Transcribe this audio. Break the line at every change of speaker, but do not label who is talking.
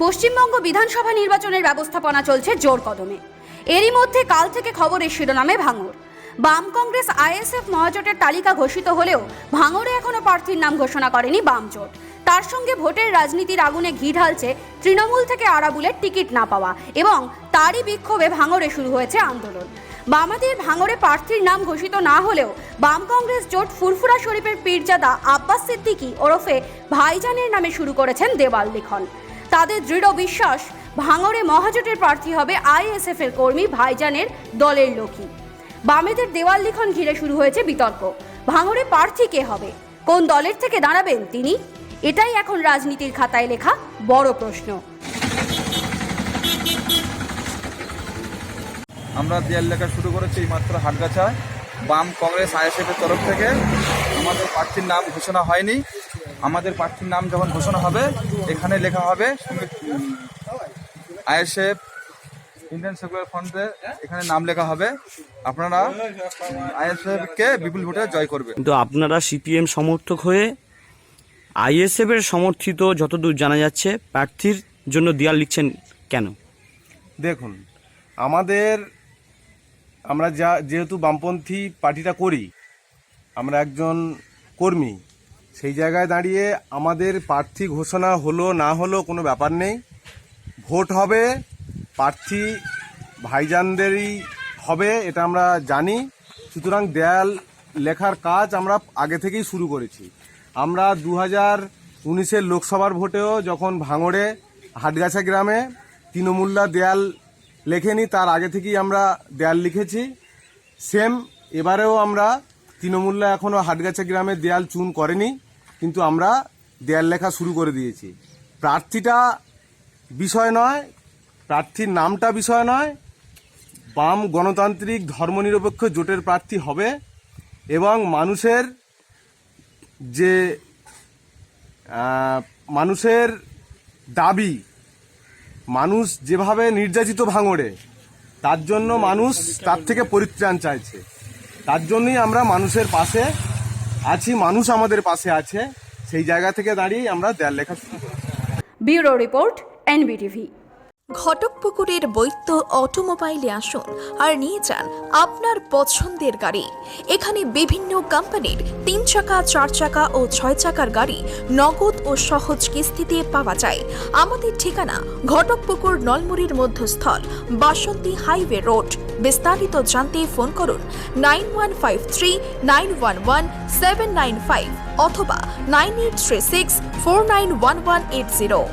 পশ্চিমবঙ্গ বিধানসভা নির্বাচনের ব্যবস্থাপনা চলছে জোর কদমে। এরই মধ্যে কাল থেকে খবরের শিরোনামে ভাঙড়। বাম কংগ্রেস আইএসএফ মহাজোটের তালিকা ঘোষিত হলেও ভাঙড়ে এখনো প্রার্থীর নাম ঘোষণা করেনি বাম জোট। তার সঙ্গে ভোটের রাজনীতির আগুনে ঘি ঢালছে তৃণমূল থেকে আরাবুলের টিকিট না পাওয়া, এবং তারই বিক্ষোভে ভাঙড়ে শুরু হয়েছে আন্দোলন। বামাদের ভাঙড়ে প্রার্থীর নাম ঘোষিত না হলেও বাম কংগ্রেস জোট ফুরফুরা শরীফের পীরজাদা আব্বাস সিদ্দিকী ওরফে ভাইজানের নামে শুরু করেছেন দেওয়াল লিখন। তাদের দৃঢ় বিশ্বাস, ভাঙড়ে মহাজোটের প্রার্থী হবে আইএসএফ এর কর্মী ভাইজানের দলের লোকই। বামেদের দেওয়াল লিখন ঘিরে শুরু হয়েছে বিতর্ক। ভাঙড়ে প্রার্থী কে হবে, কোন দলের থেকে দাঁড়াবেন তিনি, এটাই এখন রাজনীতির খাতায় লেখা বড় প্রশ্ন।
আমরা দেয়াল লেখা শুরু করেছি এইমাত্র হাটগাছায়। বাম কংগ্রেস আইএসএফ এর তরফ থেকে আমাদের প্রার্থীর নাম ঘোষণা হয়নি। আমাদের প্রার্থীর নাম যখন ঘোষণা হবে এখানে লেখা হবে আইএসএফ ইন্ডিয়ান সেকুলার ফ্রন্টে, এখানে নাম লেখা হবে। আপনারা আইএসএফ কে বিপুল ভোটে জয় করবে।
কিন্তু আপনারা সিপিএম সমর্থক হয়ে আইএসএফ এর সমর্থিত যতদূর জানা যাচ্ছে প্রার্থীর জন্য দেয়াল লিখছেন কেন?
দেখুন, আমরা যেহেতু বামপন্থী পার্টিটা করি, আমরা একজন কর্মী, সেই জায়গায় দাঁড়িয়ে আমাদের প্রার্থী ঘোষণা হলো না হলো কোনো ব্যাপার নেই। ভোট হবে, প্রার্থী ভাইজানদেরই হবে, এটা আমরা জানি। সুতরাং দেয়াল লেখার কাজ আমরা আগে থেকেই শুরু করেছি। আমরা 2019-এর লোকসভার ভোটেও যখন ভাঙড়ে হাটগাছা গ্রামে তৃণমূল্লা দেয়াল লেখেনি, তার আগে থেকেই আমরা দেয়াল লিখেছি। সেম এবারেও আমরা তৃণমূল্লা এখনও হাটগাছা গ্রামে দেয়াল চুন করেনি, কিন্তু আমরা দেয়াল লেখা শুরু করে দিয়েছি। প্রার্থীটা বিষয় নয়, প্রার্থীর নামটা বিষয় নয়, বাম গণতান্ত্রিক ধর্মনিরপেক্ষ জোটের প্রার্থী হবে। এবং মানুষের দাবি, মানুষ যেভাবে নির্যাতিত ভাঙড়ে, তার জন্য মানুষ তার থেকে পরিত্রাণ চাইছে। তার জন্যই আমরা মানুষের পাশে আছি, মানুষ আমাদের পাশে আছে। সেই জায়গা থেকে দাঁড়িয়ে আমরা দেয়াল লেখা শুরু করি।
Bureau report, NBTV.
ঘটকপুকুরের বৈদ্য অটোমোবাইলে আসুন আর নিয়ে যান আপনার পছন্দের গাড়ি। এখানে বিভিন্ন কোম্পানির 3 চাকা, 4 চাকা ও 6 চাকার গাড়ি নগদ ও সহজ কিস্তিতে পাওয়া যায়। আমাদের ঠিকানা ঘটকপুকুর নলমুড়ির মধ্যস্থল, বাসন্তী হাইওয়ে রোড। বিস্তারিত জানতে ফোন করুন 9153911795 অথবা 9836491180।